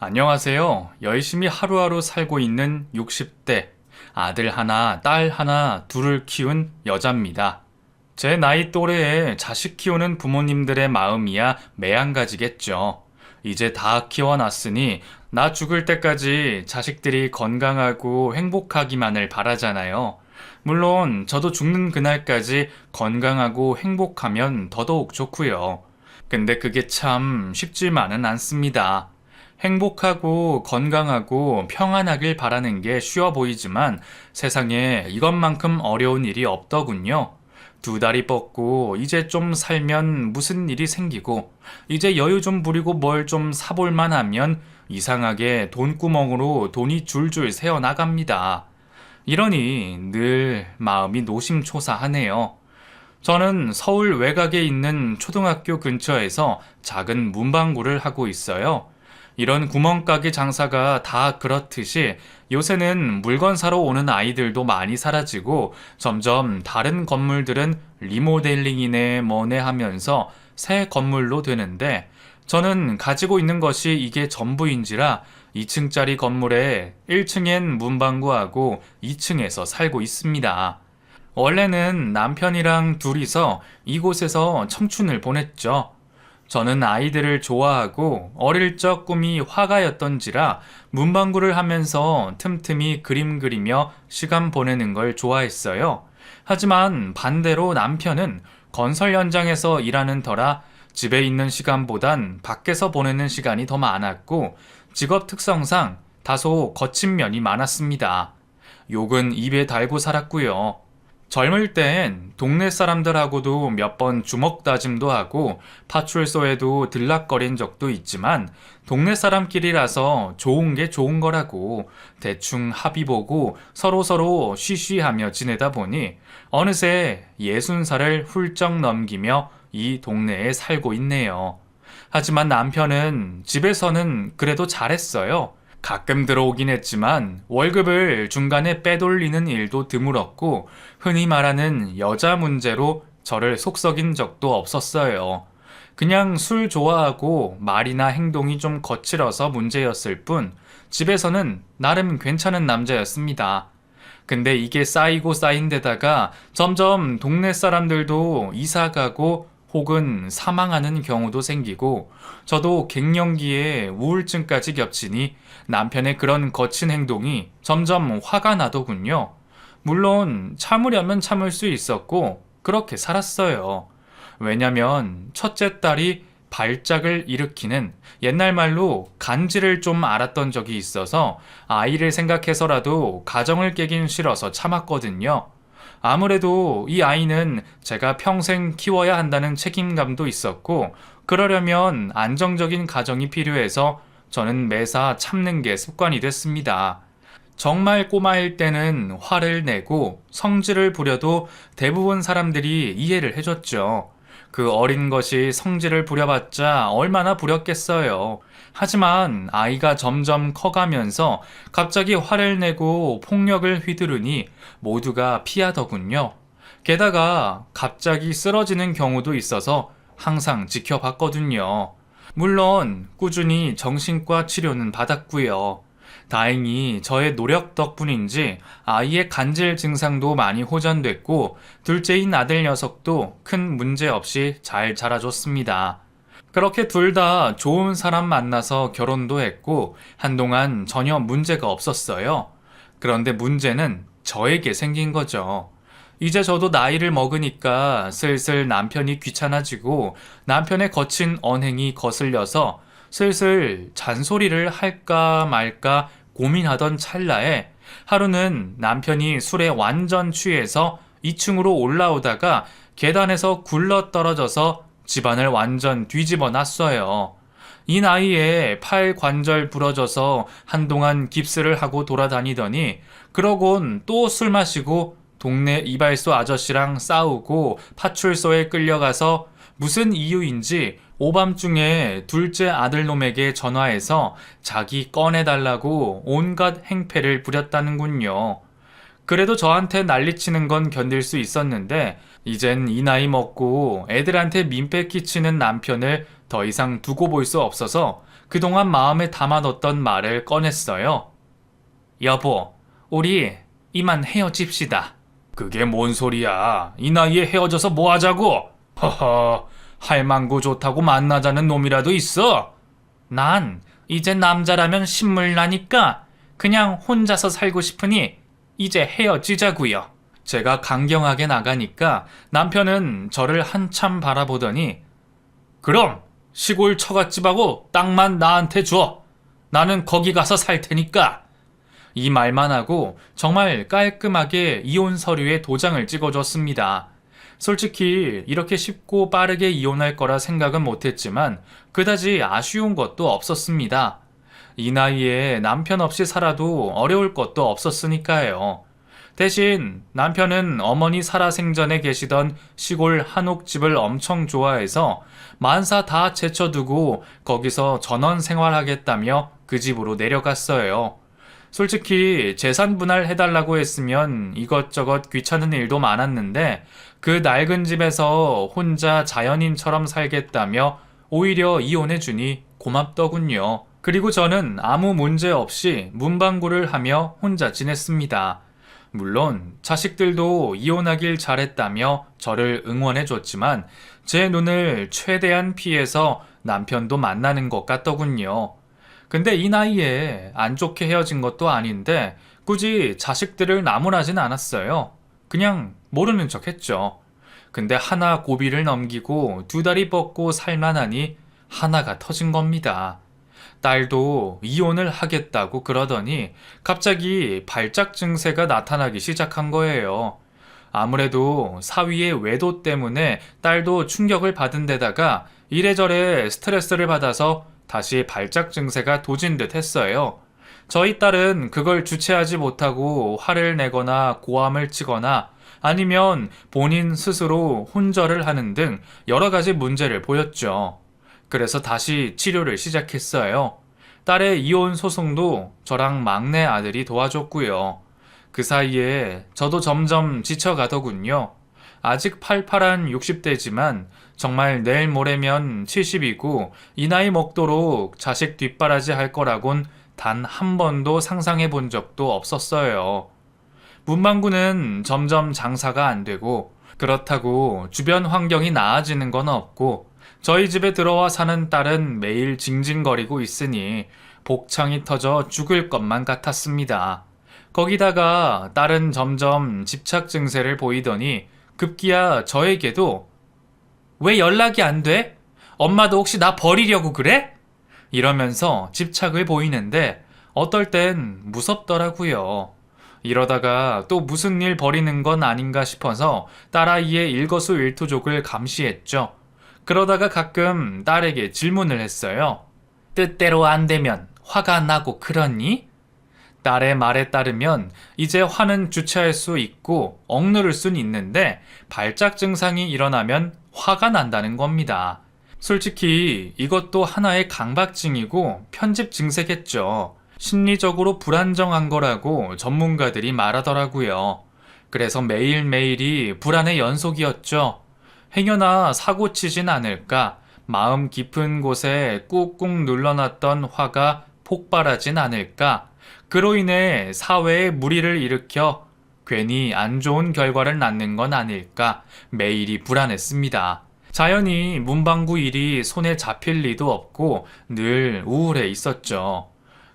안녕하세요. 열심히 하루하루 살고 있는 60대, 아들 하나, 딸 하나, 둘을 키운 여자입니다. 제 나이 또래에 자식 키우는 부모님들의 마음이야 매한가지겠죠. 이제 다 키워놨으니 나 죽을 때까지 자식들이 건강하고 행복하기만을 바라잖아요. 물론 저도 죽는 그날까지 건강하고 행복하면 더더욱 좋고요. 근데 그게 참 쉽지만은 않습니다. 행복하고 건강하고 평안하길 바라는 게 쉬워 보이지만 세상에 이것만큼 어려운 일이 없더군요. 두 다리 뻗고 이제 좀 살면 무슨 일이 생기고 이제 여유 좀 부리고 뭘 좀 사볼만 하면 이상하게 돈구멍으로 돈이 줄줄 새어 나갑니다. 이러니 늘 마음이 노심초사하네요. 저는 서울 외곽에 있는 초등학교 근처에서 작은 문방구를 하고 있어요. 이런 구멍가게 장사가 다 그렇듯이 요새는 물건 사러 오는 아이들도 많이 사라지고 점점 다른 건물들은 리모델링이네 뭐네 하면서 새 건물로 되는데 저는 가지고 있는 것이 이게 전부인지라 2층짜리 건물에 1층엔 문방구하고 2층에서 살고 있습니다. 원래는 남편이랑 둘이서 이곳에서 청춘을 보냈죠. 저는 아이들을 좋아하고 어릴 적 꿈이 화가였던지라 문방구를 하면서 틈틈이 그림 그리며 시간 보내는 걸 좋아했어요. 하지만 반대로 남편은 건설 현장에서 일하는 터라 집에 있는 시간보단 밖에서 보내는 시간이 더 많았고 직업 특성상 다소 거친 면이 많았습니다. 욕은 입에 달고 살았고요. 젊을 땐 동네 사람들하고도 몇 번 주먹 다짐도 하고 파출소에도 들락거린 적도 있지만 동네 사람끼리라서 좋은 게 좋은 거라고 대충 합의 보고 서로서로 쉬쉬하며 지내다 보니 어느새 60살을 훌쩍 넘기며 이 동네에 살고 있네요. 하지만 남편은 집에서는 그래도 잘했어요. 가끔 들어오긴 했지만 월급을 중간에 빼돌리는 일도 드물었고 흔히 말하는 여자 문제로 저를 속썩인 적도 없었어요. 그냥 술 좋아하고 말이나 행동이 좀 거칠어서 문제였을 뿐 집에서는 나름 괜찮은 남자였습니다. 근데 이게 쌓이고 쌓인 데다가 점점 동네 사람들도 이사 가고 혹은 사망하는 경우도 생기고 저도 갱년기에 우울증까지 겹치니 남편의 그런 거친 행동이 점점 화가 나더군요. 물론 참으려면 참을 수 있었고 그렇게 살았어요. 왜냐면 첫째 딸이 발작을 일으키는 옛날 말로 간지를 좀 알았던 적이 있어서 아이를 생각해서라도 가정을 깨긴 싫어서 참았거든요. 아무래도 이 아이는 제가 평생 키워야 한다는 책임감도 있었고, 그러려면 안정적인 가정이 필요해서 저는 매사 참는 게 습관이 됐습니다. 정말 꼬마일 때는 화를 내고 성질을 부려도 대부분 사람들이 이해를 해줬죠. 그 어린 것이 성질을 부려봤자 얼마나 부렸겠어요. 하지만 아이가 점점 커가면서 갑자기 화를 내고 폭력을 휘두르니 모두가 피하더군요. 게다가 갑자기 쓰러지는 경우도 있어서 항상 지켜봤거든요. 물론 꾸준히 정신과 치료는 받았고요. 다행히 저의 노력 덕분인지 아이의 간질 증상도 많이 호전됐고 둘째인 아들 녀석도 큰 문제 없이 잘 자라줬습니다. 그렇게 둘 다 좋은 사람 만나서 결혼도 했고 한동안 전혀 문제가 없었어요. 그런데 문제는 저에게 생긴 거죠. 이제 저도 나이를 먹으니까 슬슬 남편이 귀찮아지고 남편의 거친 언행이 거슬려서 슬슬 잔소리를 할까 말까 고민하던 찰나에 하루는 남편이 술에 완전 취해서 2층으로 올라오다가 계단에서 굴러 떨어져서 집안을 완전 뒤집어 놨어요. 이 나이에 팔 관절 부러져서 한동안 깁스를 하고 돌아다니더니 그러곤 또 술 마시고 동네 이발소 아저씨랑 싸우고 파출소에 끌려가서 무슨 이유인지 오밤중에 둘째 아들놈에게 전화해서 자기 꺼내달라고 온갖 행패를 부렸다는군요. 그래도 저한테 난리치는 건 견딜 수 있었는데 이젠 이 나이 먹고 애들한테 민폐 끼치는 남편을 더 이상 두고 볼 수 없어서 그동안 마음에 담아뒀던 말을 꺼냈어요. 여보, 우리 이만 헤어집시다. 그게 뭔 소리야? 이 나이에 헤어져서 뭐 하자고? 허허, 할망구 좋다고 만나자는 놈이라도 있어? 난 이제 남자라면 신물나니까 그냥 혼자서 살고 싶으니 이제 헤어지자고요. 제가 강경하게 나가니까 남편은 저를 한참 바라보더니 그럼 시골 처갓집하고 땅만 나한테 줘. 나는 거기 가서 살 테니까. 이 말만 하고 정말 깔끔하게 이혼 서류에 도장을 찍어줬습니다. 솔직히 이렇게 쉽고 빠르게 이혼할 거라 생각은 못했지만 그다지 아쉬운 것도 없었습니다. 이 나이에 남편 없이 살아도 어려울 것도 없었으니까요. 대신 남편은 어머니 살아생전에 계시던 시골 한옥집을 엄청 좋아해서 만사 다 제쳐두고 거기서 전원 생활하겠다며 그 집으로 내려갔어요. 솔직히 재산 분할해달라고 했으면 이것저것 귀찮은 일도 많았는데 그 낡은 집에서 혼자 자연인처럼 살겠다며 오히려 이혼해주니 고맙더군요. 그리고 저는 아무 문제 없이 문방구를 하며 혼자 지냈습니다. 물론 자식들도 이혼하길 잘했다며 저를 응원해줬지만 제 눈을 최대한 피해서 남편도 만나는 것 같더군요. 근데 이 나이에 안 좋게 헤어진 것도 아닌데 굳이 자식들을 나무라진 않았어요. 그냥 모르는 척 했죠. 근데 하나 고비를 넘기고 두 다리 뻗고 살만하니 하나가 터진 겁니다. 딸도 이혼을 하겠다고 그러더니 갑자기 발작 증세가 나타나기 시작한 거예요. 아무래도 사위의 외도 때문에 딸도 충격을 받은 데다가 이래저래 스트레스를 받아서 다시 발작 증세가 도진 듯 했어요. 저희 딸은 그걸 주체하지 못하고 화를 내거나 고함을 치거나 아니면 본인 스스로 혼절을 하는 등 여러 가지 문제를 보였죠. 그래서 다시 치료를 시작했어요. 딸의 이혼 소송도 저랑 막내 아들이 도와줬고요. 그 사이에 저도 점점 지쳐가더군요. 아직 팔팔한 60대지만 정말 내일 모레면 70이고 이 나이 먹도록 자식 뒷바라지 할 거라곤 단 한 번도 상상해 본 적도 없었어요. 문방구는 점점 장사가 안 되고 그렇다고 주변 환경이 나아지는 건 없고 저희 집에 들어와 사는 딸은 매일 징징거리고 있으니 복창이 터져 죽을 것만 같았습니다. 거기다가 딸은 점점 집착 증세를 보이더니 급기야 저에게도 왜 연락이 안 돼? 엄마도 혹시 나 버리려고 그래? 이러면서 집착을 보이는데 어떨 땐 무섭더라고요. 이러다가 또 무슨 일 벌이는 건 아닌가 싶어서 딸아이의 일거수일투족을 감시했죠. 그러다가 가끔 딸에게 질문을 했어요. 뜻대로 안 되면 화가 나고 그러니? 딸의 말에 따르면 이제 화는 주체할 수 있고 억누를 순 있는데 발작 증상이 일어나면 화가 난다는 겁니다. 솔직히 이것도 하나의 강박증이고 편집 증세겠죠. 심리적으로 불안정한 거라고 전문가들이 말하더라고요. 그래서 매일매일이 불안의 연속이었죠. 행여나 사고 치진 않을까, 마음 깊은 곳에 꾹꾹 눌러놨던 화가 폭발하진 않을까, 그로 인해 사회에 무리를 일으켜 괜히 안 좋은 결과를 낳는 건 아닐까 매일이 불안했습니다. 자연히 문방구 일이 손에 잡힐 리도 없고 늘 우울해 있었죠.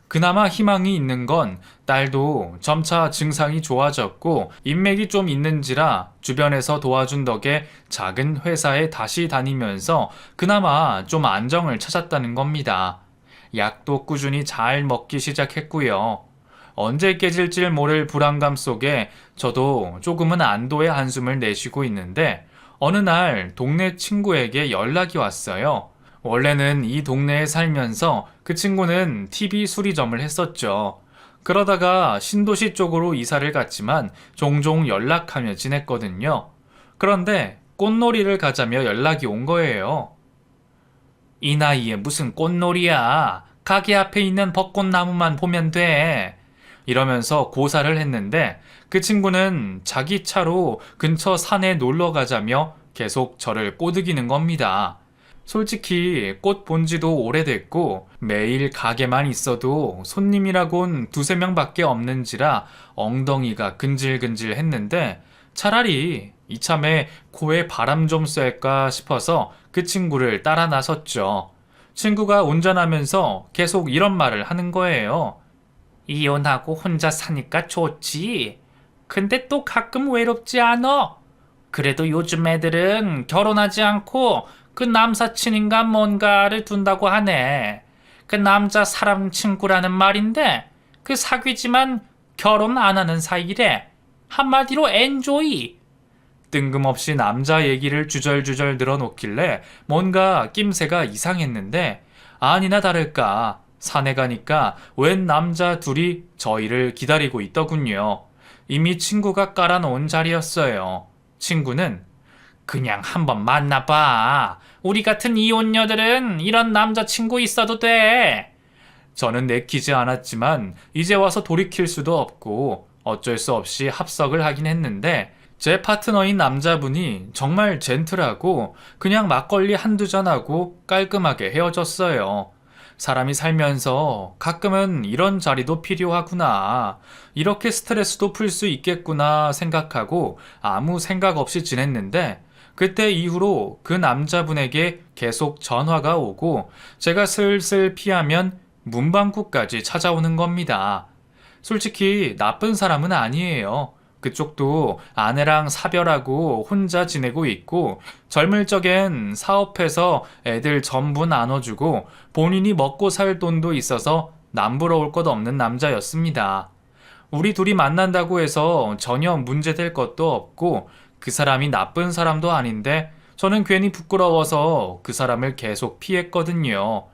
그나마 희망이 있는 건 딸도 점차 증상이 좋아졌고 인맥이 좀 있는지라 주변에서 도와준 덕에 작은 회사에 다시 다니면서 그나마 좀 안정을 찾았다는 겁니다. 약도 꾸준히 잘 먹기 시작했고요. 언제 깨질지 모를 불안감 속에 저도 조금은 안도의 한숨을 내쉬고 있는데 어느 날 동네 친구에게 연락이 왔어요. 원래는 이 동네에 살면서 그 친구는 TV 수리점을 했었죠. 그러다가 신도시 쪽으로 이사를 갔지만 종종 연락하며 지냈거든요. 그런데 꽃놀이를 가자며 연락이 온 거예요. 이 나이에 무슨 꽃놀이야. 가게 앞에 있는 벚꽃나무만 보면 돼. 이러면서 고사를 했는데 그 친구는 자기 차로 근처 산에 놀러 가자며 계속 저를 꼬드기는 겁니다. 솔직히 꽃 본 지도 오래됐고 매일 가게만 있어도 손님이라곤 두세 명밖에 없는지라 엉덩이가 근질근질 했는데 차라리 이참에 코에 바람 좀 쐴까 싶어서 그 친구를 따라 나섰죠. 친구가 운전하면서 계속 이런 말을 하는 거예요. 이혼하고 혼자 사니까 좋지. 근데 또 가끔 외롭지 않아? 그래도 요즘 애들은 결혼하지 않고 그 남사친인가 뭔가를 둔다고 하네. 그 남자 사람 친구라는 말인데 그 사귀지만 결혼 안 하는 사이래. 한마디로 엔조이. 뜬금없이 남자 얘기를 주절주절 늘어놓길래 뭔가 낌새가 이상했는데 아니나 다를까 산에 가니까 웬 남자 둘이 저희를 기다리고 있더군요. 이미 친구가 깔아놓은 자리였어요. 친구는 그냥 한번 만나봐. 우리 같은 이혼녀들은 이런 남자친구 있어도 돼. 저는 내키지 않았지만 이제 와서 돌이킬 수도 없고 어쩔 수 없이 합석을 하긴 했는데 제 파트너인 남자분이 정말 젠틀하고 그냥 막걸리 한두 잔하고 깔끔하게 헤어졌어요. 사람이 살면서 가끔은 이런 자리도 필요하구나. 이렇게 스트레스도 풀 수 있겠구나 생각하고 아무 생각 없이 지냈는데 그때 이후로 그 남자분에게 계속 전화가 오고 제가 슬슬 피하면 문방구까지 찾아오는 겁니다. 솔직히 나쁜 사람은 아니에요. 그쪽도 아내랑 사별하고 혼자 지내고 있고 젊을 적엔 사업해서 애들 전부 나눠주고 본인이 먹고 살 돈도 있어서 남부러울 것 없는 남자였습니다. 우리 둘이 만난다고 해서 전혀 문제될 것도 없고 그 사람이 나쁜 사람도 아닌데 저는 괜히 부끄러워서 그 사람을 계속 피했거든요.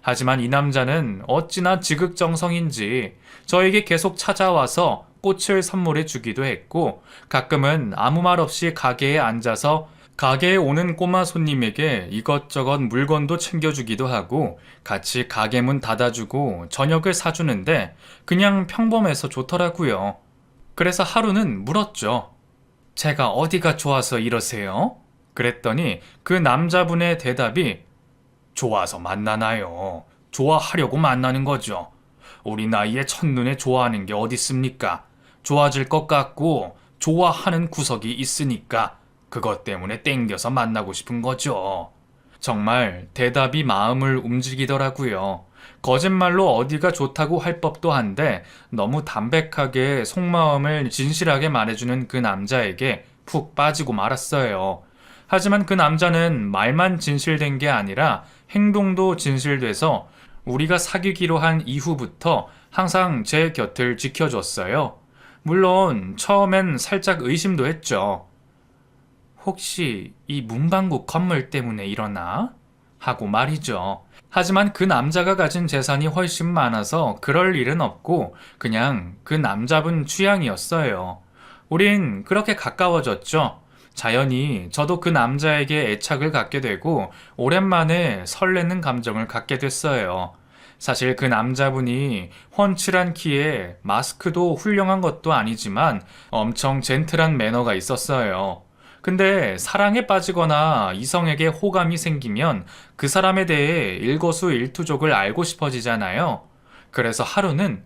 하지만 이 남자는 어찌나 지극정성인지 저에게 계속 찾아와서 꽃을 선물해 주기도 했고 가끔은 아무 말 없이 가게에 앉아서 가게에 오는 꼬마 손님에게 이것저것 물건도 챙겨주기도 하고 같이 가게 문 닫아주고 저녁을 사주는데 그냥 평범해서 좋더라고요. 그래서 하루는 물었죠. 제가 어디가 좋아서 이러세요? 그랬더니 그 남자분의 대답이 좋아서 만나나요? 좋아하려고 만나는 거죠. 우리 나이에 첫눈에 좋아하는 게 어딨습니까? 좋아질 것 같고 좋아하는 구석이 있으니까 그것 때문에 땡겨서 만나고 싶은 거죠. 정말 대답이 마음을 움직이더라고요. 거짓말로 어디가 좋다고 할 법도 한데 너무 담백하게 속마음을 진실하게 말해주는 그 남자에게 푹 빠지고 말았어요. 하지만 그 남자는 말만 진실된 게 아니라 행동도 진실돼서 우리가 사귀기로 한 이후부터 항상 제 곁을 지켜줬어요. 물론 처음엔 살짝 의심도 했죠. 혹시 이 문방구 건물 때문에 이러나? 하고 말이죠. 하지만 그 남자가 가진 재산이 훨씬 많아서 그럴 일은 없고 그냥 그 남자분 취향이었어요. 우린 그렇게 가까워졌죠. 자연히 저도 그 남자에게 애착을 갖게 되고 오랜만에 설레는 감정을 갖게 됐어요. 사실 그 남자분이 훤칠한 키에 마스크도 훌륭한 것도 아니지만 엄청 젠틀한 매너가 있었어요. 근데 사랑에 빠지거나 이성에게 호감이 생기면 그 사람에 대해 일거수일투족을 알고 싶어지잖아요. 그래서 하루는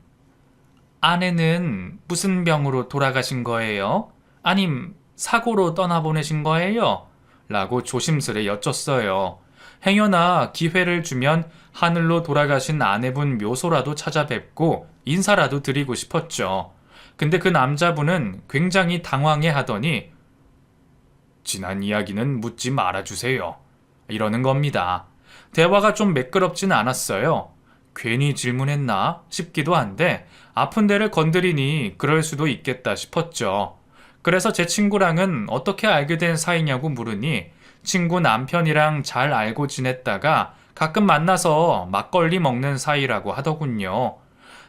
아내는 무슨 병으로 돌아가신 거예요? 아님 사고로 떠나보내신 거예요? 라고 조심스레 여쭸어요. 행여나 기회를 주면 하늘로 돌아가신 아내분 묘소라도 찾아뵙고 인사라도 드리고 싶었죠. 근데 그 남자분은 굉장히 당황해 하더니 지난 이야기는 묻지 말아주세요. 이러는 겁니다. 대화가 좀 매끄럽진 않았어요. 괜히 질문했나 싶기도 한데 아픈 데를 건드리니 그럴 수도 있겠다 싶었죠. 그래서 제 친구랑은 어떻게 알게 된 사이냐고 물으니 친구 남편이랑 잘 알고 지냈다가 가끔 만나서 막걸리 먹는 사이라고 하더군요.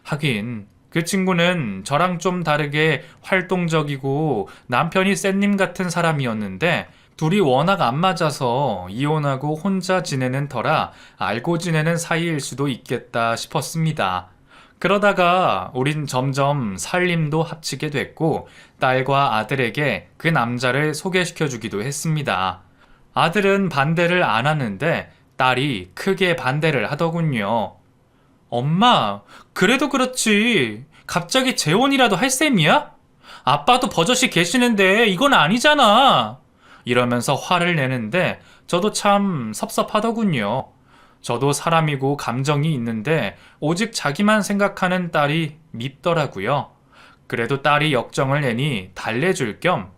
하긴 그 친구는 저랑 좀 다르게 활동적이고 남편이 쌤님 같은 사람이었는데 둘이 워낙 안 맞아서 이혼하고 혼자 지내는 터라 알고 지내는 사이일 수도 있겠다 싶었습니다. 그러다가 우린 점점 살림도 합치게 됐고 딸과 아들에게 그 남자를 소개시켜주기도 했습니다. 아들은 반대를 안 하는데 딸이 크게 반대를 하더군요. 엄마, 그래도 그렇지. 갑자기 재혼이라도 할 셈이야? 아빠도 버젓이 계시는데 이건 아니잖아. 이러면서 화를 내는데 저도 참 섭섭하더군요. 저도 사람이고 감정이 있는데 오직 자기만 생각하는 딸이 밉더라고요. 그래도 딸이 역정을 내니 달래줄 겸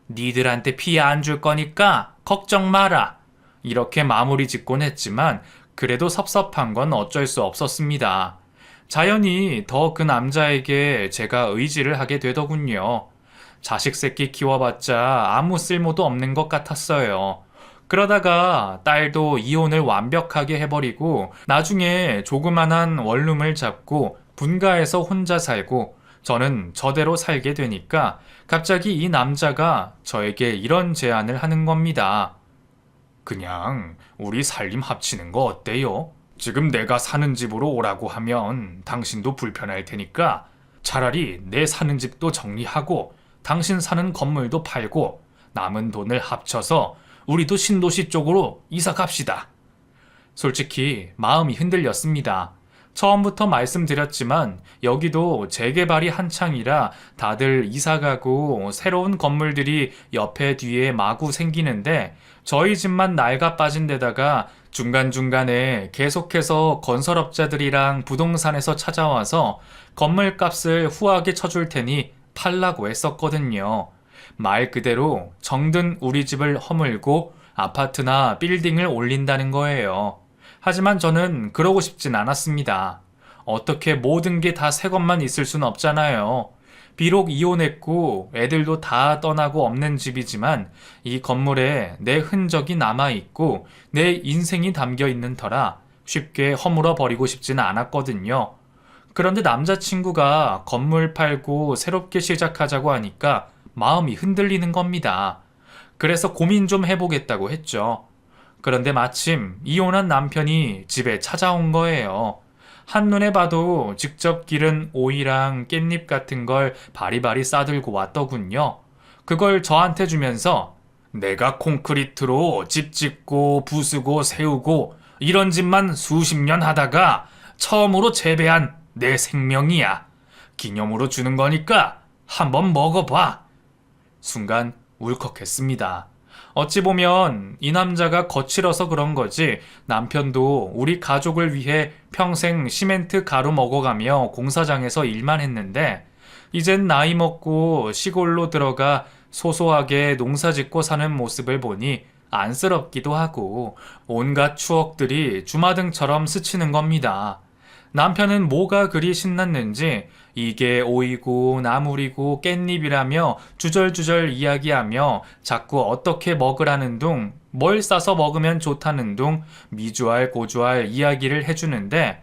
니들한테 피해 안 줄 거니까 걱정 마라. 이렇게 마무리 짓곤 했지만 그래도 섭섭한 건 어쩔 수 없었습니다. 자연히 더 그 남자에게 제가 의지를 하게 되더군요. 자식 새끼 키워봤자 아무 쓸모도 없는 것 같았어요. 그러다가 딸도 이혼을 완벽하게 해버리고 나중에 조그만한 원룸을 잡고 분가해서 혼자 살고 저는 저대로 살게 되니까 갑자기 이 남자가 저에게 이런 제안을 하는 겁니다. 그냥 우리 살림 합치는 거 어때요? 지금 내가 사는 집으로 오라고 하면 당신도 불편할 테니까 차라리 내 사는 집도 정리하고 당신 사는 건물도 팔고 남은 돈을 합쳐서 우리도 신도시 쪽으로 이사 갑시다. 솔직히 마음이 흔들렸습니다. 처음부터 말씀드렸지만 여기도 재개발이 한창이라 다들 이사가고 새로운 건물들이 옆에 뒤에 마구 생기는데 저희 집만 낡아 빠진 데다가 중간중간에 계속해서 건설업자들이랑 부동산에서 찾아와서 건물값을 후하게 쳐줄 테니 팔라고 했었거든요. 말 그대로 정든 우리 집을 허물고 아파트나 빌딩을 올린다는 거예요. 하지만 저는 그러고 싶진 않았습니다. 어떻게 모든 게 다 새 것만 있을 순 없잖아요. 비록 이혼했고 애들도 다 떠나고 없는 집이지만 이 건물에 내 흔적이 남아있고 내 인생이 담겨있는 터라 쉽게 허물어 버리고 싶지는 않았거든요. 그런데 남자친구가 건물 팔고 새롭게 시작하자고 하니까 마음이 흔들리는 겁니다. 그래서 고민 좀 해보겠다고 했죠. 그런데 마침 이혼한 남편이 집에 찾아온 거예요. 한눈에 봐도 직접 기른 오이랑 깻잎 같은 걸 바리바리 싸들고 왔더군요. 그걸 저한테 주면서 내가 콘크리트로 집 짓고 부수고 세우고 이런 집만 수십 년 하다가 처음으로 재배한 내 생명이야. 기념으로 주는 거니까 한번 먹어봐. 순간 울컥했습니다. 어찌 보면 이 남자가 거칠어서 그런 거지 남편도 우리 가족을 위해 평생 시멘트 가루 먹어가며 공사장에서 일만 했는데 이젠 나이 먹고 시골로 들어가 소소하게 농사 짓고 사는 모습을 보니 안쓰럽기도 하고 온갖 추억들이 주마등처럼 스치는 겁니다. 남편은 뭐가 그리 신났는지 이게 오이고 나물이고 깻잎이라며 주절주절 이야기하며 자꾸 어떻게 먹으라는 둥, 뭘 싸서 먹으면 좋다는 둥 미주알 고주알 이야기를 해주는데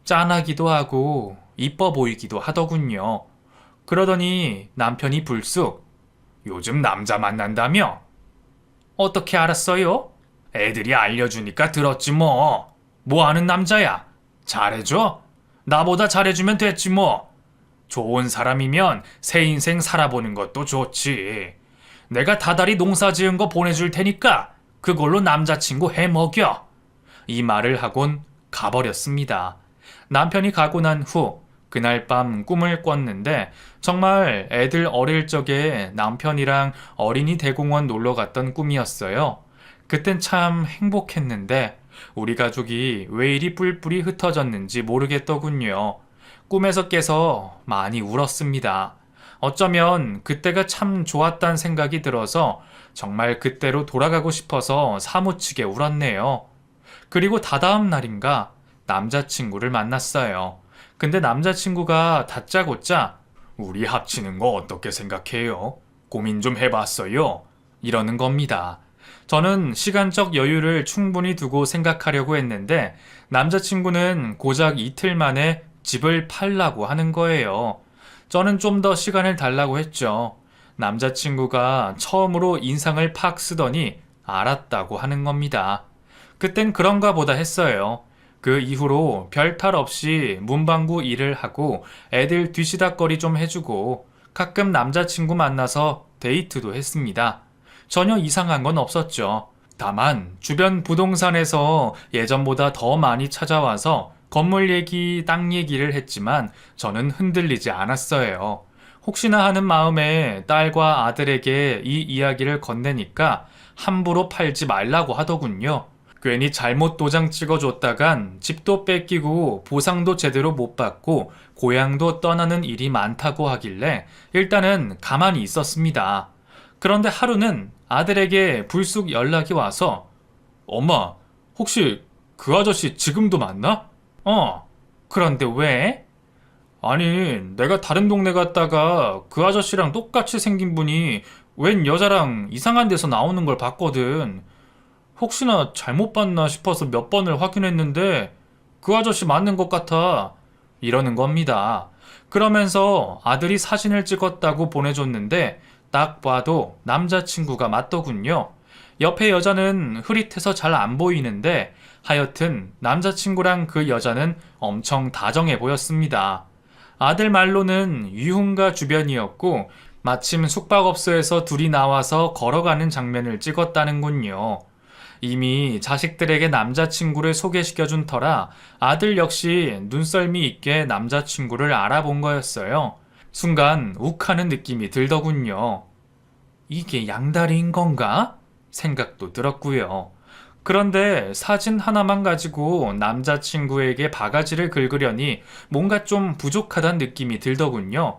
짠하기도 하고 이뻐 보이기도 하더군요. 그러더니 남편이 불쑥 요즘 남자 만난다며? 어떻게 알았어요? 애들이 알려주니까 들었지 뭐. 뭐 하는 남자야? 잘해줘? 나보다 잘해주면 됐지 뭐. 좋은 사람이면 새 인생 살아보는 것도 좋지. 내가 다달이 농사 지은 거 보내줄 테니까 그걸로 남자친구 해먹여. 이 말을 하곤 가버렸습니다. 남편이 가고 난 후 그날 밤 꿈을 꿨는데 정말 애들 어릴 적에 남편이랑 어린이 대공원 놀러 갔던 꿈이었어요. 그땐 참 행복했는데 우리 가족이 왜 이리 뿔뿔이 흩어졌는지 모르겠더군요. 꿈에서 깨서 많이 울었습니다. 어쩌면 그때가 참 좋았단 생각이 들어서 정말 그때로 돌아가고 싶어서 사무치게 울었네요. 그리고 다다음 날인가 남자친구를 만났어요. 근데 남자친구가 다짜고짜 우리 합치는 거 어떻게 생각해요? 고민 좀 해봤어요? 이러는 겁니다. 저는 시간적 여유를 충분히 두고 생각하려고 했는데 남자친구는 고작 이틀 만에 집을 팔라고 하는 거예요. 저는 좀 더 시간을 달라고 했죠. 남자친구가 처음으로 인상을 팍 쓰더니 알았다고 하는 겁니다. 그땐 그런가 보다 했어요. 그 이후로 별 탈 없이 문방구 일을 하고 애들 뒤시다꺼리 좀 해주고 가끔 남자친구 만나서 데이트도 했습니다. 전혀 이상한 건 없었죠. 다만 주변 부동산에서 예전보다 더 많이 찾아와서 건물 얘기, 땅 얘기를 했지만 저는 흔들리지 않았어요. 혹시나 하는 마음에 딸과 아들에게 이 이야기를 건네니까 함부로 팔지 말라고 하더군요. 괜히 잘못 도장 찍어줬다간 집도 뺏기고 보상도 제대로 못 받고 고향도 떠나는 일이 많다고 하길래 일단은 가만히 있었습니다. 그런데 하루는 아들에게 불쑥 연락이 와서 엄마, 혹시 그 아저씨 지금도 만나? 그런데 왜? 아니, 내가 다른 동네 갔다가 그 아저씨랑 똑같이 생긴 분이 웬 여자랑 이상한 데서 나오는 걸 봤거든. 혹시나 잘못 봤나 싶어서 몇 번을 확인했는데 그 아저씨 맞는 것 같아. 이러는 겁니다. 그러면서 아들이 사진을 찍었다고 보내줬는데 딱 봐도 남자친구가 맞더군요. 옆에 여자는 흐릿해서 잘 안 보이는데 하여튼 남자친구랑 그 여자는 엄청 다정해 보였습니다. 아들 말로는 유흥가 주변이었고 마침 숙박업소에서 둘이 나와서 걸어가는 장면을 찍었다는군요. 이미 자식들에게 남자친구를 소개시켜준 터라 아들 역시 눈썰미 있게 남자친구를 알아본 거였어요. 순간 욱하는 느낌이 들더군요. 이게 양다리인 건가? 생각도 들었고요. 그런데 사진 하나만 가지고 남자친구에게 바가지를 긁으려니 뭔가 좀 부족하다는 느낌이 들더군요.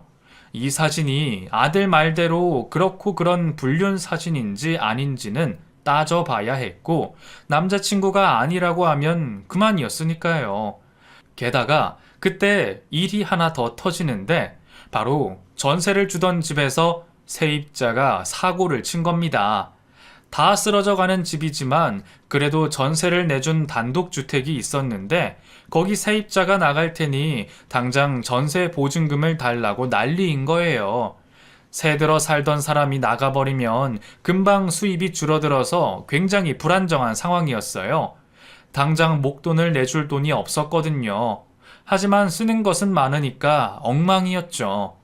이 사진이 아들 말대로 그렇고 그런 불륜 사진인지 아닌지는 따져봐야 했고 남자친구가 아니라고 하면 그만이었으니까요. 게다가 그때 일이 하나 더 터지는데 바로 전세를 주던 집에서 세입자가 사고를 친 겁니다. 다 쓰러져 가는 집이지만 그래도 전세를 내준 단독주택이 있었는데 거기 세입자가 나갈 테니 당장 전세 보증금을 달라고 난리인 거예요. 새 들어 살던 사람이 나가버리면 금방 수입이 줄어들어서 굉장히 불안정한 상황이었어요. 당장 목돈을 내줄 돈이 없었거든요. 하지만 쓰는 것은 많으니까 엉망이었죠.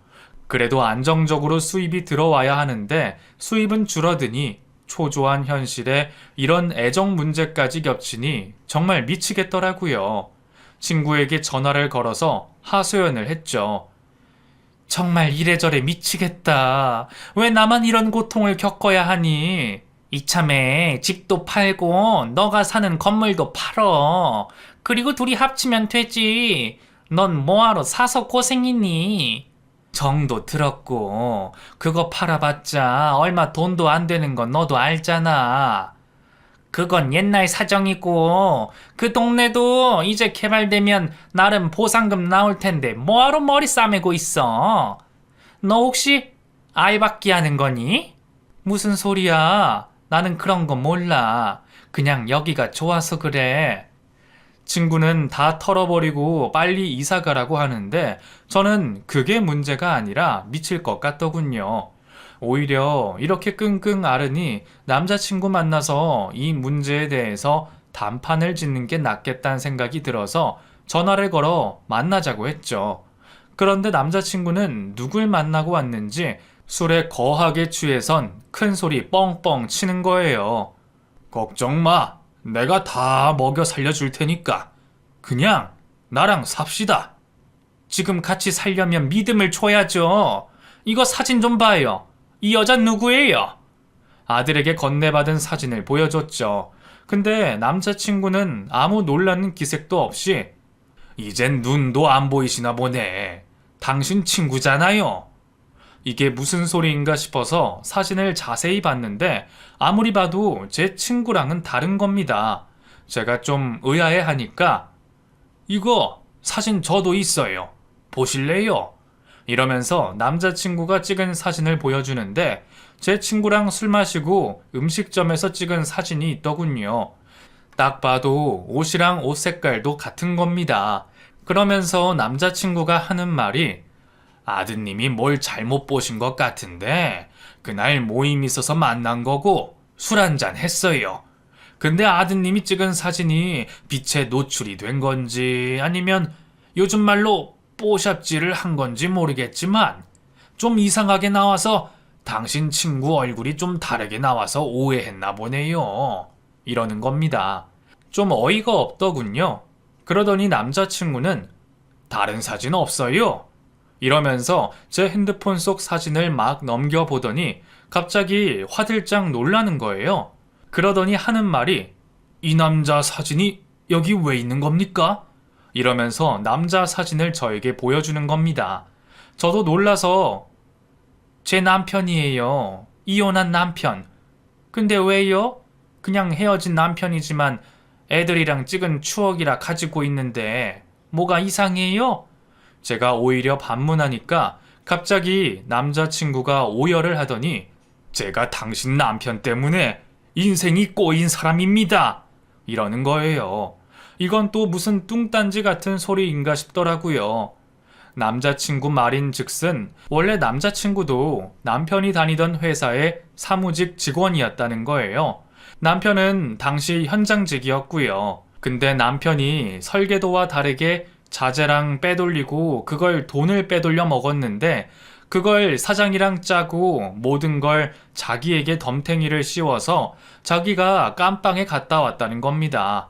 그래도 안정적으로 수입이 들어와야 하는데 수입은 줄어드니 초조한 현실에 이런 애정 문제까지 겹치니 정말 미치겠더라고요. 친구에게 전화를 걸어서 하소연을 했죠. 정말 이래저래 미치겠다. 왜 나만 이런 고통을 겪어야 하니? 이참에 집도 팔고 너가 사는 건물도 팔어. 그리고 둘이 합치면 되지. 넌 뭐하러 사서 고생이니? 정도 들었고 그거 팔아봤자 얼마 돈도 안 되는 건 너도 알잖아. 그건 옛날 사정이고 그 동네도 이제 개발되면 나름 보상금 나올 텐데 뭐하러 머리 싸매고 있어? 너 혹시 알박기 하는 거니? 무슨 소리야? 나는 그런 거 몰라. 그냥 여기가 좋아서 그래. 친구는 다 털어버리고 빨리 이사 가라고 하는데 저는 그게 문제가 아니라 미칠 것 같더군요. 오히려 이렇게 끙끙 앓으니 남자친구 만나서 이 문제에 대해서 단판을 짓는 게 낫겠다는 생각이 들어서 전화를 걸어 만나자고 했죠. 그런데 남자친구는 누굴 만나고 왔는지 술에 거하게 취해선 큰 소리 뻥뻥 치는 거예요. 걱정 마. 내가 다 먹여 살려줄 테니까 그냥 나랑 삽시다. 지금 같이 살려면 믿음을 줘야죠. 이거 사진 좀 봐요. 이 여자 누구예요? 아들에게 건네받은 사진을 보여줬죠. 근데 남자친구는 아무 놀라는 기색도 없이 이젠 눈도 안 보이시나 보네. 당신 친구잖아요. 이게 무슨 소리인가 싶어서 사진을 자세히 봤는데 아무리 봐도 제 친구랑은 다른 겁니다. 제가 좀 의아해하니까 이거 사진 저도 있어요. 보실래요? 이러면서 남자친구가 찍은 사진을 보여주는데 제 친구랑 술 마시고 음식점에서 찍은 사진이 있더군요. 딱 봐도 옷이랑 옷 색깔도 같은 겁니다. 그러면서 남자친구가 하는 말이 아드님이 뭘 잘못 보신 것 같은데 그날 모임 있어서 만난 거고 술 한잔 했어요. 근데 아드님이 찍은 사진이 빛에 노출이 된 건지 아니면 요즘 말로 뽀샵질을 한 건지 모르겠지만 좀 이상하게 나와서 당신 친구 얼굴이 좀 다르게 나와서 오해했나 보네요. 이러는 겁니다. 좀 어이가 없더군요. 그러더니 남자친구는 다른 사진 없어요? 이러면서 제 핸드폰 속 사진을 막 넘겨보더니 갑자기 화들짝 놀라는 거예요. 그러더니 하는 말이 이 남자 사진이 여기 왜 있는 겁니까? 이러면서 남자 사진을 저에게 보여주는 겁니다. 저도 놀라서 제 남편이에요. 이혼한 남편. 근데 왜요? 그냥 헤어진 남편이지만 애들이랑 찍은 추억이라 가지고 있는데 뭐가 이상해요? 제가 오히려 반문하니까 갑자기 남자친구가 오열을 하더니 제가 당신 남편 때문에 인생이 꼬인 사람입니다. 이러는 거예요. 이건 또 무슨 뚱딴지 같은 소리인가 싶더라고요. 남자친구 말인즉슨 원래 남자친구도 남편이 다니던 회사의 사무직 직원이었다는 거예요. 남편은 당시 현장직이었고요. 근데 남편이 설계도와 다르게 자재랑 빼돌리고 그걸 돈을 빼돌려 먹었는데 그걸 사장이랑 짜고 모든 걸 자기에게 덤탱이를 씌워서 자기가 깜빵에 갔다 왔다는 겁니다.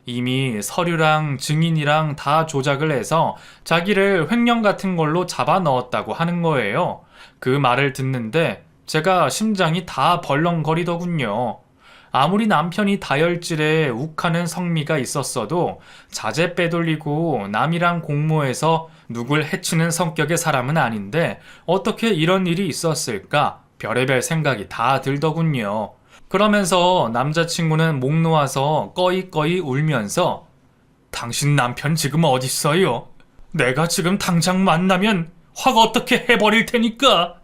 이미 서류랑 증인이랑 다 조작을 해서 자기를 횡령 같은 걸로 잡아 넣었다고 하는 거예요. 그 말을 듣는데 제가 심장이 다 벌렁거리더군요. 아무리 남편이 다혈질에 욱하는 성미가 있었어도 자재 빼돌리고 남이랑 공모해서 누굴 해치는 성격의 사람은 아닌데 어떻게 이런 일이 있었을까? 별의별 생각이 다 들더군요. 그러면서 남자친구는 목 놓아서 꺼이꺼이 울면서 당신 남편 지금 어딨어요? 내가 지금 당장 만나면 확 어떻게 해버릴 테니까.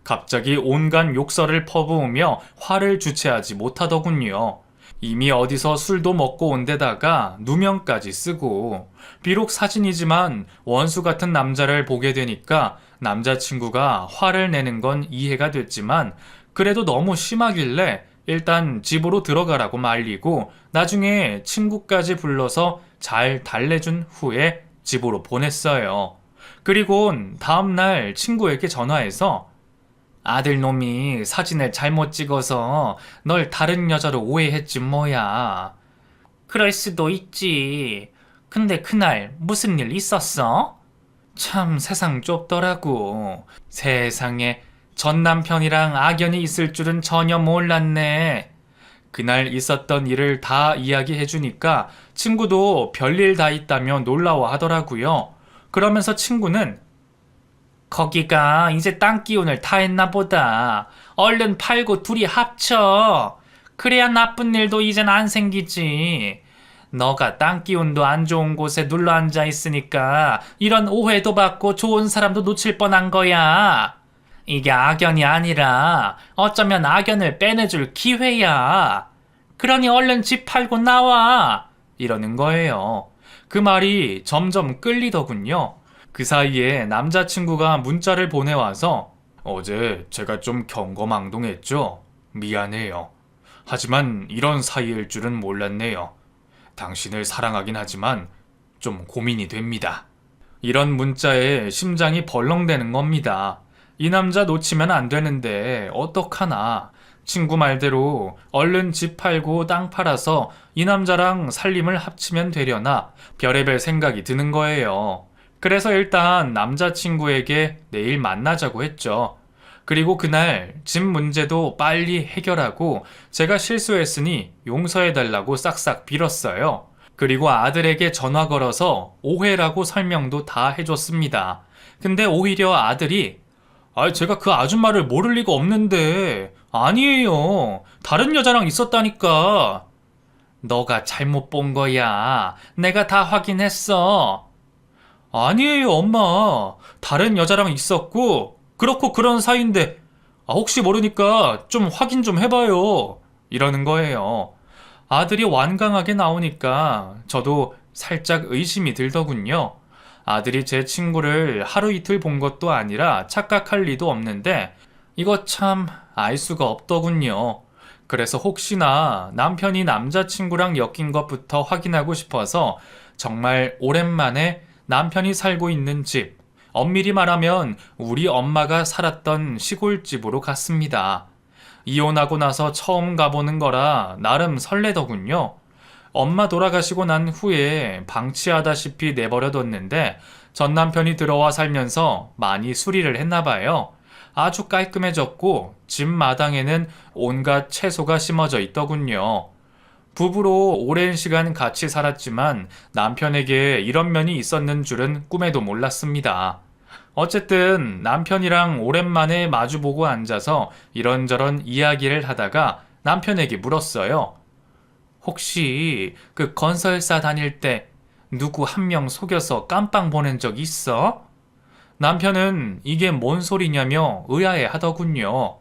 갑자기 온갖 욕설을 퍼부으며 화를 주체하지 못하더군요. 이미 어디서 술도 먹고 온 데다가 누명까지 쓰고 비록 사진이지만 원수 같은 남자를 보게 되니까 남자친구가 화를 내는 건 이해가 됐지만 그래도 너무 심하길래 일단 집으로 들어가라고 말리고 나중에 친구까지 불러서 잘 달래준 후에 집으로 보냈어요. 그리곤 다음날 친구에게 전화해서 아들놈이 사진을 잘못 찍어서 널 다른 여자로 오해했지 뭐야. 그럴 수도 있지. 근데 그날 무슨 일 있었어? 참 세상 좁더라고. 세상에 전 남편이랑 악연이 있을 줄은 전혀 몰랐네. 그날 있었던 일을 다 이야기해주니까 친구도 별일 다 있다며 놀라워 하더라고요. 그러면서 친구는 거기가 이제 땅 기운을 다 했나 보다. 얼른 팔고 둘이 합쳐. 그래야 나쁜 일도 이젠 안 생기지. 너가 땅 기운도 안 좋은 곳에 눌러 앉아 있으니까 이런 오해도 받고 좋은 사람도 놓칠 뻔한 거야. 이게 악연이 아니라 어쩌면 악연을 빼내줄 기회야. 그러니 얼른 집 팔고 나와. 이러는 거예요. 그 말이 점점 끌리더군요. 그 사이에 남자친구가 문자를 보내와서 어제 제가 좀 경거망동했죠? 미안해요. 하지만 이런 사이일 줄은 몰랐네요. 당신을 사랑하긴 하지만 좀 고민이 됩니다. 이런 문자에 심장이 벌렁대는 겁니다. 이 남자 놓치면 안 되는데 어떡하나. 친구 말대로 얼른 집 팔고 땅 팔아서 이 남자랑 살림을 합치면 되려나 별의별 생각이 드는 거예요. 그래서 일단 남자친구에게 내일 만나자고 했죠. 그리고 그날 집 문제도 빨리 해결하고 제가 실수했으니 용서해달라고 싹싹 빌었어요. 그리고 아들에게 전화 걸어서 오해라고 설명도 다 해줬습니다. 근데 오히려 아들이 제가 그 아줌마를 모를 리가 없는데 아니에요. 다른 여자랑 있었다니까. 너가 잘못 본 거야. 내가 다 확인했어. 아니에요, 엄마. 다른 여자랑 있었고, 그렇고 그런 사이인데, 혹시 모르니까 좀 확인 좀 해봐요. 이러는 거예요. 아들이 완강하게 나오니까 저도 살짝 의심이 들더군요. 아들이 제 친구를 하루 이틀 본 것도 아니라 착각할 리도 없는데, 이거 참 알 수가 없더군요. 그래서 혹시나 남편이 남자친구랑 엮인 것부터 확인하고 싶어서 정말 오랜만에 남편이 살고 있는 집, 엄밀히 말하면 우리 엄마가 살았던 시골집으로 갔습니다. 이혼하고 나서 처음 가보는 거라 나름 설레더군요. 엄마 돌아가시고 난 후에 방치하다시피 내버려뒀는데 전 남편이 들어와 살면서 많이 수리를 했나 봐요. 아주 깔끔해졌고 집 마당에는 온갖 채소가 심어져 있더군요. 부부로 오랜 시간 같이 살았지만 남편에게 이런 면이 있었는 줄은 꿈에도 몰랐습니다. 어쨌든 남편이랑 오랜만에 마주보고 앉아서 이런저런 이야기를 하다가 남편에게 물었어요. 혹시 그 건설사 다닐 때 누구 한 명 속여서 깜빵 보낸 적 있어? 남편은 이게 뭔 소리냐며 의아해 하더군요.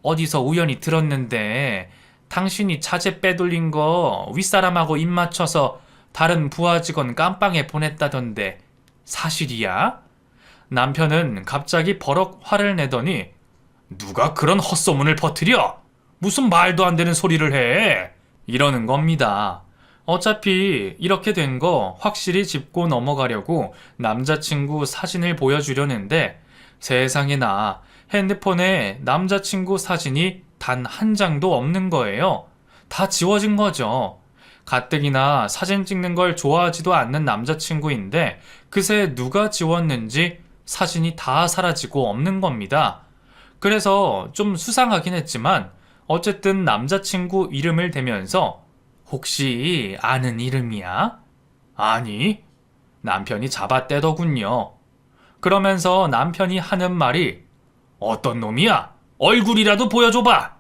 어디서 우연히 들었는데 당신이 자재 빼돌린 거 윗사람하고 입 맞춰서 다른 부하 직원 깜빵에 보냈다던데 사실이야? 남편은 갑자기 버럭 화를 내더니 누가 그런 헛소문을 퍼뜨려? 무슨 말도 안 되는 소리를 해? 이러는 겁니다. 어차피 이렇게 된 거 확실히 짚고 넘어가려고 남자친구 사진을 보여주려는데 세상에나 핸드폰에 남자친구 사진이 단 한 장도 없는 거예요. 다 지워진 거죠. 가뜩이나 사진 찍는 걸 좋아하지도 않는 남자친구인데 그새 누가 지웠는지 사진이 다 사라지고 없는 겁니다. 그래서 좀 수상하긴 했지만 어쨌든 남자친구 이름을 대면서 혹시 아는 이름이야? 아니, 남편이 잡아떼더군요. 그러면서 남편이 하는 말이 어떤 놈이야? 얼굴이라도 보여줘봐.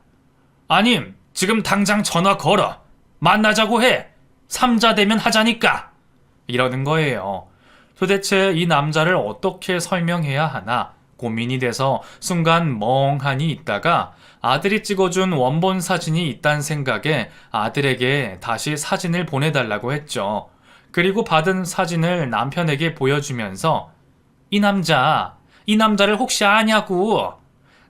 아님, 지금 당장 전화 걸어. 만나자고 해. 삼자 되면 하자니까. 이러는 거예요. 도대체 이 남자를 어떻게 설명해야 하나 고민이 돼서 순간 멍하니 있다가 아들이 찍어준 원본 사진이 있단 생각에 아들에게 다시 사진을 보내달라고 했죠. 그리고 받은 사진을 남편에게 보여주면서 이 남자를 혹시 아냐고.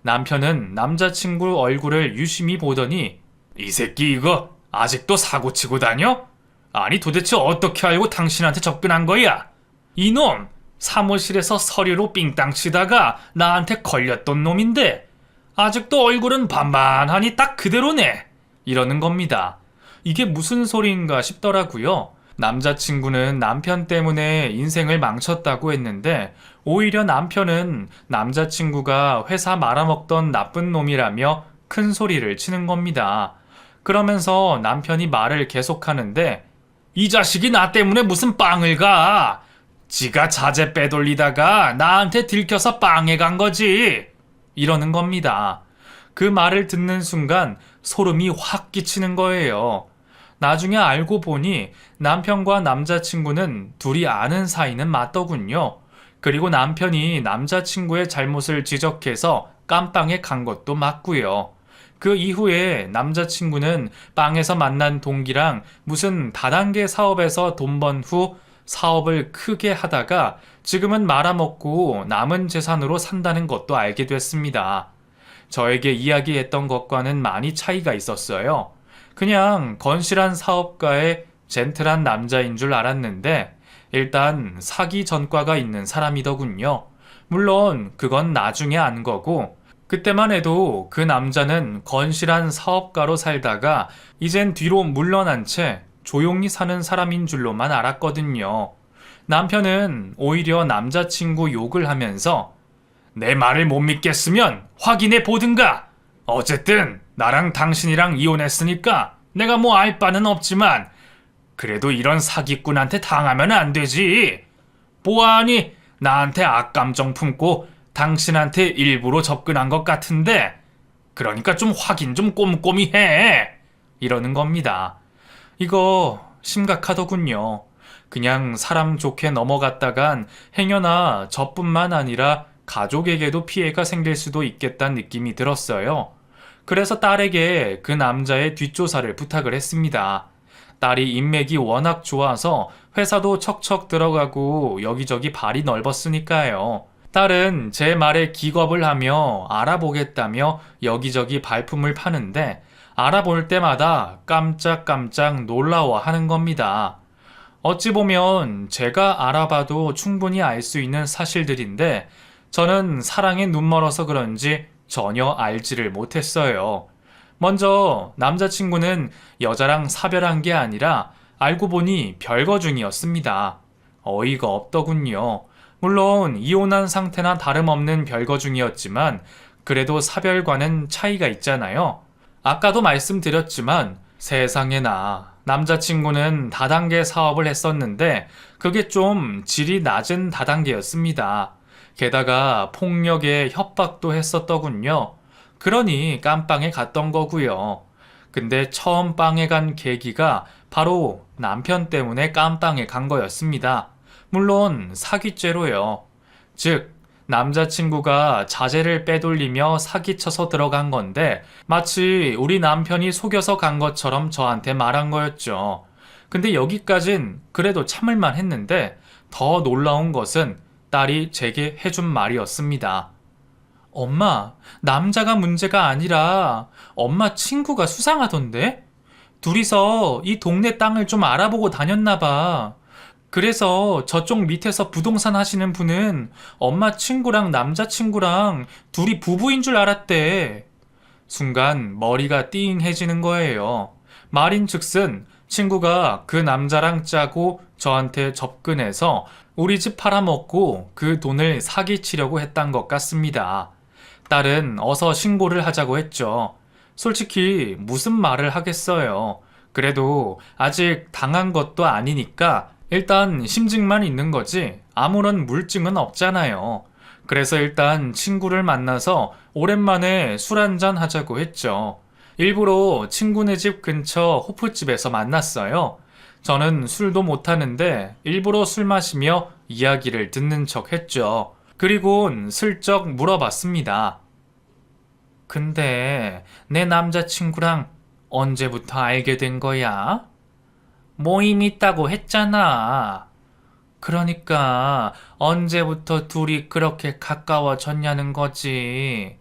남편은 남자친구 얼굴을 유심히 보더니 이 새끼 이거 아직도 사고치고 다녀? 아니 도대체 어떻게 알고 당신한테 접근한 거야? 이놈 사무실에서 서류로 삥땅 치다가 나한테 걸렸던 놈인데 아직도 얼굴은 반반하니 딱 그대로네. 이러는 겁니다. 이게 무슨 소리인가 싶더라고요. 남자친구는 남편 때문에 인생을 망쳤다고 했는데 오히려 남편은 남자친구가 회사 말아먹던 나쁜 놈이라며 큰 소리를 치는 겁니다. 그러면서 남편이 말을 계속하는데 이 자식이 나 때문에 무슨 빵을 가? 지가 자재 빼돌리다가 나한테 들켜서 빵에 간 거지. 이러는 겁니다. 그 말을 듣는 순간 소름이 확 끼치는 거예요. 나중에 알고 보니 남편과 남자친구는 둘이 아는 사이는 맞더군요. 그리고 남편이 남자친구의 잘못을 지적해서 깜빵에 간 것도 맞고요. 그 이후에 남자친구는 빵에서 만난 동기랑 무슨 다단계 사업에서 돈 번 후 사업을 크게 하다가 지금은 말아먹고 남은 재산으로 산다는 것도 알게 됐습니다. 저에게 이야기했던 것과는 많이 차이가 있었어요. 그냥 건실한 사업가의 젠틀한 남자인 줄 알았는데 일단 사기 전과가 있는 사람이더군요. 물론 그건 나중에 안 거고 그때만 해도 그 남자는 건실한 사업가로 살다가 이젠 뒤로 물러난 채 조용히 사는 사람인 줄로만 알았거든요. 남편은 오히려 남자친구 욕을 하면서 내 말을 못 믿겠으면 확인해 보든가. 어쨌든 나랑 당신이랑 이혼했으니까 내가 뭐 알 바는 없지만 그래도 이런 사기꾼한테 당하면 안 되지. 보아하니 나한테 악감정 품고 당신한테 일부러 접근한 것 같은데 그러니까 좀 확인 좀 꼼꼼히 해. 이러는 겁니다. 이거 심각하더군요. 그냥 사람 좋게 넘어갔다간 행여나 저뿐만 아니라 가족에게도 피해가 생길 수도 있겠다는 느낌이 들었어요. 그래서 딸에게 그 남자의 뒷조사를 부탁을 했습니다. 딸이 인맥이 워낙 좋아서 회사도 척척 들어가고 여기저기 발이 넓었으니까요. 딸은 제 말에 기겁을 하며 알아보겠다며 여기저기 발품을 파는데 알아볼 때마다 깜짝깜짝 놀라워하는 겁니다. 어찌 보면 제가 알아봐도 충분히 알 수 있는 사실들인데 저는 사랑에 눈멀어서 그런지 전혀 알지를 못했어요. 먼저 남자친구는 여자랑 사별한 게 아니라 알고 보니 별거 중이었습니다. 어이가 없더군요. 물론 이혼한 상태나 다름없는 별거 중이었지만 그래도 사별과는 차이가 있잖아요. 아까도 말씀드렸지만 세상에나 남자친구는 다단계 사업을 했었는데 그게 좀 질이 낮은 다단계였습니다. 게다가 폭력에 협박도 했었더군요. 그러니 깜빵에 갔던 거고요. 근데 처음 빵에 간 계기가 바로 남편 때문에 깜빵에 간 거였습니다. 물론 사기죄로요. 즉, 남자친구가 자재를 빼돌리며 사기쳐서 들어간 건데 마치 우리 남편이 속여서 간 것처럼 저한테 말한 거였죠. 근데 여기까진 그래도 참을만 했는데 더 놀라운 것은 딸이 제게 해준 말이었습니다. 엄마, 남자가 문제가 아니라 엄마 친구가 수상하던데? 둘이서 이 동네 땅을 좀 알아보고 다녔나 봐. 그래서 저쪽 밑에서 부동산 하시는 분은 엄마 친구랑 남자친구랑 둘이 부부인 줄 알았대. 순간 머리가 띵해지는 거예요. 말인즉슨 친구가 그 남자랑 짜고 저한테 접근해서 우리 집 팔아먹고 그 돈을 사기치려고 했던 것 같습니다. 딸은 어서 신고를 하자고 했죠. 솔직히 무슨 말을 하겠어요. 그래도 아직 당한 것도 아니니까 일단 심증만 있는 거지 아무런 물증은 없잖아요. 그래서 일단 친구를 만나서 오랜만에 술 한잔 하자고 했죠. 일부러 친구네 집 근처 호프집에서 만났어요. 저는 술도 못하는데 일부러 술 마시며 이야기를 듣는 척 했죠. 그리곤 슬쩍 물어봤습니다. 근데 내 남자친구랑 언제부터 알게 된 거야? 모임 있다고 했잖아. 그러니까 언제부터 둘이 그렇게 가까워졌냐는 거지.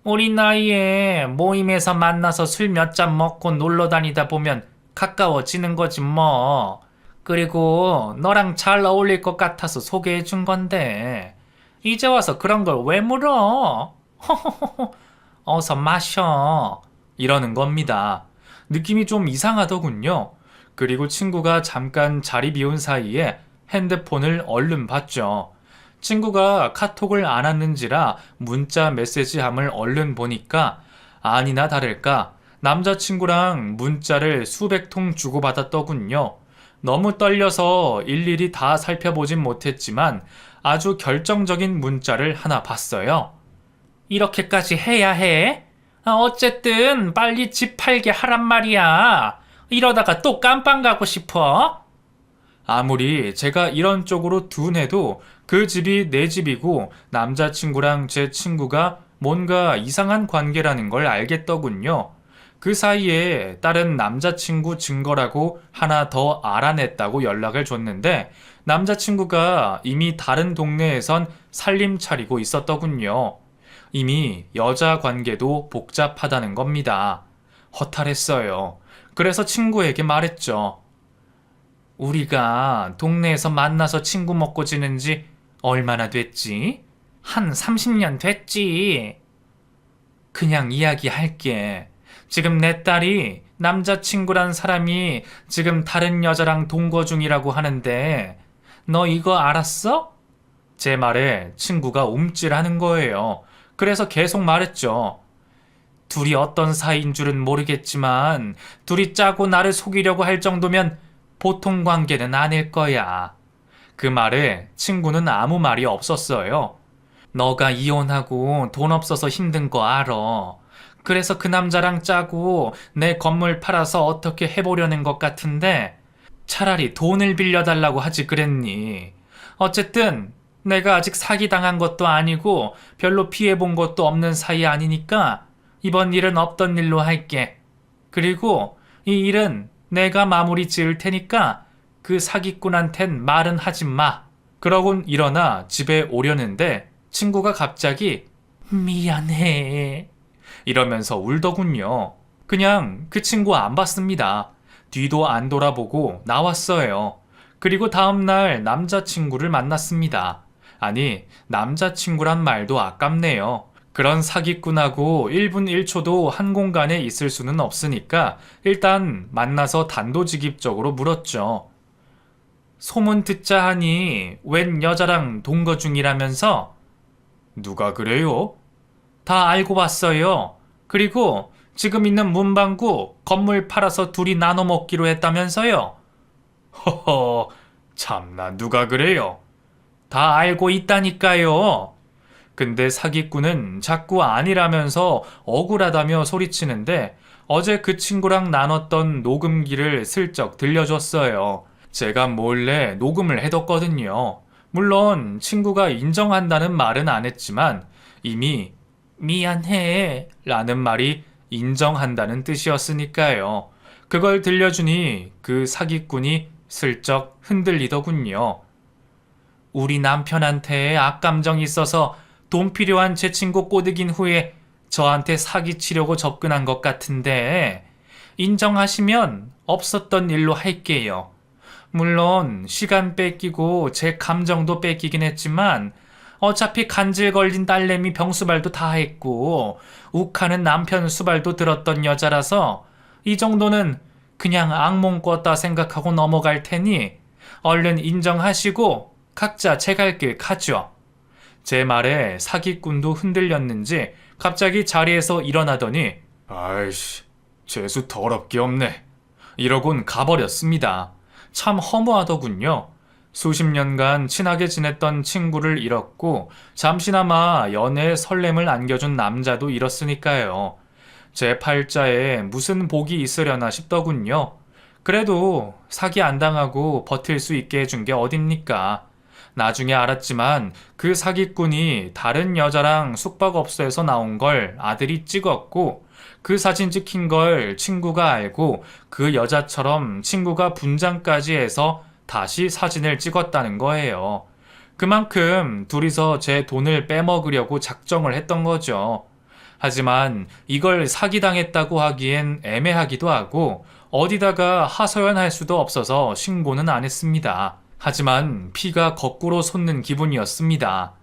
우리 나이에 모임에서 만나서 술 몇 잔 먹고 놀러 다니다 보면 가까워지는 거지 뭐. 그리고 너랑 잘 어울릴 것 같아서 소개해 준 건데. 이제 와서 그런 걸 왜 물어? 어서 마셔. 이러는 겁니다. 느낌이 좀 이상하더군요. 그리고 친구가 잠깐 자리 비운 사이에 핸드폰을 얼른 봤죠. 친구가 카톡을 안 왔는지라 문자 메시지함을 얼른 보니까 아니나 다를까 남자친구랑 문자를 수백 통 주고받았더군요. 너무 떨려서 일일이 다 살펴보진 못했지만 아주 결정적인 문자를 하나 봤어요. 이렇게까지 해야 해? 어쨌든 빨리 집 팔게 하란 말이야. 이러다가 또 깜빵 가고 싶어? 아무리 제가 이런 쪽으로 둔해도 그 집이 내 집이고 남자친구랑 제 친구가 뭔가 이상한 관계라는 걸 알겠더군요. 그 사이에 다른 남자친구 증거라고 하나 더 알아냈다고 연락을 줬는데 남자친구가 이미 다른 동네에선 살림 차리고 있었더군요. 이미 여자 관계도 복잡하다는 겁니다. 허탈했어요. 그래서 친구에게 말했죠. 우리가 동네에서 만나서 친구 먹고 지낸 지 얼마나 됐지? 한 30년 됐지. 그냥 이야기할게. 지금 내 딸이 남자친구란 사람이 지금 다른 여자랑 동거 중이라고 하는데 너 이거 알았어? 제 말에 친구가 움찔하는 거예요. 그래서 계속 말했죠. 둘이 어떤 사이인 줄은 모르겠지만 둘이 짜고 나를 속이려고 할 정도면 보통 관계는 아닐 거야. 그 말에 친구는 아무 말이 없었어요. 너가 이혼하고 돈 없어서 힘든 거 알아. 그래서 그 남자랑 짜고 내 건물 팔아서 어떻게 해보려는 것 같은데 차라리 돈을 빌려달라고 하지 그랬니. 어쨌든 내가 아직 사기당한 것도 아니고 별로 피해본 것도 없는 사이 아니니까 이번 일은 없던 일로 할게. 그리고 이 일은 내가 마무리 지을 테니까 그 사기꾼한텐 말은 하지 마. 그러곤 일어나 집에 오려는데 친구가 갑자기 미안해 이러면서 울더군요. 그냥 그 친구 안 봤습니다. 뒤도 안 돌아보고 나왔어요. 그리고 다음날 남자친구를 만났습니다. 아니, 남자친구란 말도 아깝네요. 그런 사기꾼하고 1분 1초도 한 공간에 있을 수는 없으니까 일단 만나서 단도직입적으로 물었죠. 소문 듣자 하니 웬 여자랑 동거 중이라면서? 누가 그래요? 다 알고 봤어요. 그리고 지금 있는 문방구 건물 팔아서 둘이 나눠 먹기로 했다면서요? 허허, 참나 누가 그래요? 다 알고 있다니까요. 근데 사기꾼은 자꾸 아니라면서 억울하다며 소리치는데 어제 그 친구랑 나눴던 녹음기를 슬쩍 들려줬어요. 제가 몰래 녹음을 해뒀거든요. 물론 친구가 인정한다는 말은 안 했지만 이미 미안해 라는 말이 인정한다는 뜻이었으니까요. 그걸 들려주니 그 사기꾼이 슬쩍 흔들리더군요. 우리 남편한테 악감정이 있어서 돈 필요한 제 친구 꼬드긴 후에 저한테 사기치려고 접근한 것 같은데 인정하시면 없었던 일로 할게요. 물론 시간 뺏기고 제 감정도 뺏기긴 했지만 어차피 간질 걸린 딸내미 병수발도 다 했고 욱하는 남편 수발도 들었던 여자라서 이 정도는 그냥 악몽 꿨다 생각하고 넘어갈 테니 얼른 인정하시고 각자 제 갈 길 가죠. 제 말에 사기꾼도 흔들렸는지 갑자기 자리에서 일어나더니 아이씨, 재수 더럽게 없네. 이러곤 가버렸습니다. 참 허무하더군요. 수십 년간 친하게 지냈던 친구를 잃었고 잠시나마 연애의 설렘을 안겨준 남자도 잃었으니까요. 제 팔자에 무슨 복이 있으려나 싶더군요. 그래도 사기 안 당하고 버틸 수 있게 해준 게 어딥니까? 나중에 알았지만 그 사기꾼이 다른 여자랑 숙박업소에서 나온 걸 아들이 찍었고 그 사진 찍힌 걸 친구가 알고 그 여자처럼 친구가 분장까지 해서 다시 사진을 찍었다는 거예요. 그만큼 둘이서 제 돈을 빼먹으려고 작정을 했던 거죠. 하지만 이걸 사기당했다고 하기엔 애매하기도 하고 어디다가 하소연할 수도 없어서 신고는 안 했습니다. 하지만 피가 거꾸로 솟는 기분이었습니다.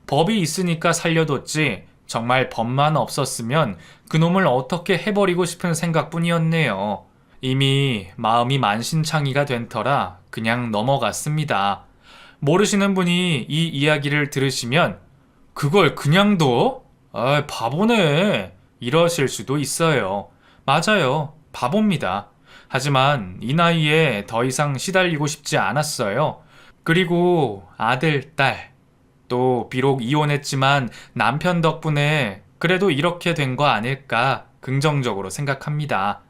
법이 있으니까 살려뒀지 정말 법만 없었으면 그놈을 어떻게 해버리고 싶은 생각뿐이었네요. 이미 마음이 만신창이가 된 터라 그냥 넘어갔습니다. 모르시는 분이 이 이야기를 들으시면 그걸 그냥 둬? 아, 바보네. 이러실 수도 있어요. 맞아요. 바보입니다. 하지만 이 나이에 더 이상 시달리고 싶지 않았어요. 그리고 아들, 딸. 또 비록 이혼했지만 남편 덕분에 그래도 이렇게 된 거 아닐까 긍정적으로 생각합니다.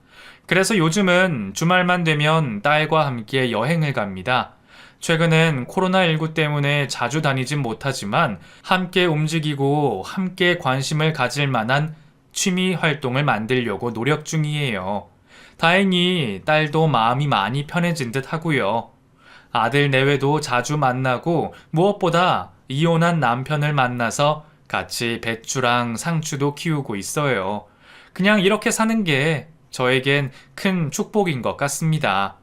그래서 요즘은 주말만 되면 딸과 함께 여행을 갑니다. 최근엔 코로나19 때문에 자주 다니진 못하지만 함께 움직이고 함께 관심을 가질 만한 취미 활동을 만들려고 노력 중이에요. 다행히 딸도 마음이 많이 편해진 듯 하고요. 아들 내외도 자주 만나고 무엇보다 이혼한 남편을 만나서 같이 배추랑 상추도 키우고 있어요. 그냥 이렇게 사는 게 저에겐 큰 축복인 것 같습니다.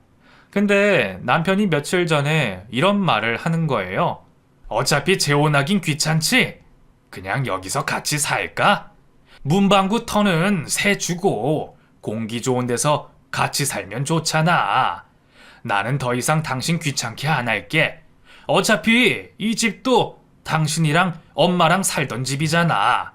근데 남편이 며칠 전에 이런 말을 하는 거예요. 어차피 재혼하긴 귀찮지? 그냥 여기서 같이 살까? 문방구 터는 새 주고 공기 좋은 데서 같이 살면 좋잖아. 나는 더 이상 당신 귀찮게 안 할게. 어차피 이 집도 당신이랑 엄마랑 살던 집이잖아.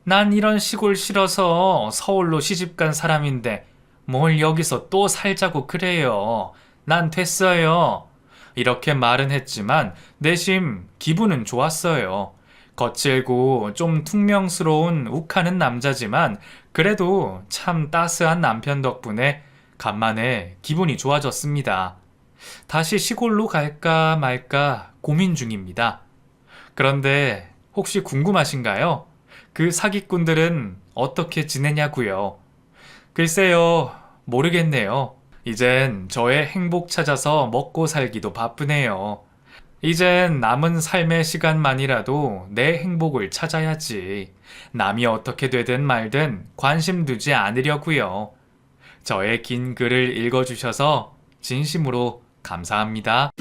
난 이런 시골 싫어서 서울로 시집간 사람인데 뭘 여기서 또 살자고 그래요. 난 됐어요. 이렇게 말은 했지만 내심 기분은 좋았어요. 거칠고 좀 퉁명스러운 욱하는 남자지만 그래도 참 따스한 남편 덕분에 간만에 기분이 좋아졌습니다. 다시 시골로 갈까 말까 고민 중입니다. 그런데 혹시 궁금하신가요? 그 사기꾼들은 어떻게 지내냐고요? 글쎄요, 모르겠네요. 이젠 저의 행복 찾아서 먹고 살기도 바쁘네요. 이젠 남은 삶의 시간만이라도 내 행복을 찾아야지. 남이 어떻게 되든 말든 관심 두지 않으려고요. 저의 긴 글을 읽어주셔서 진심으로 감사합니다.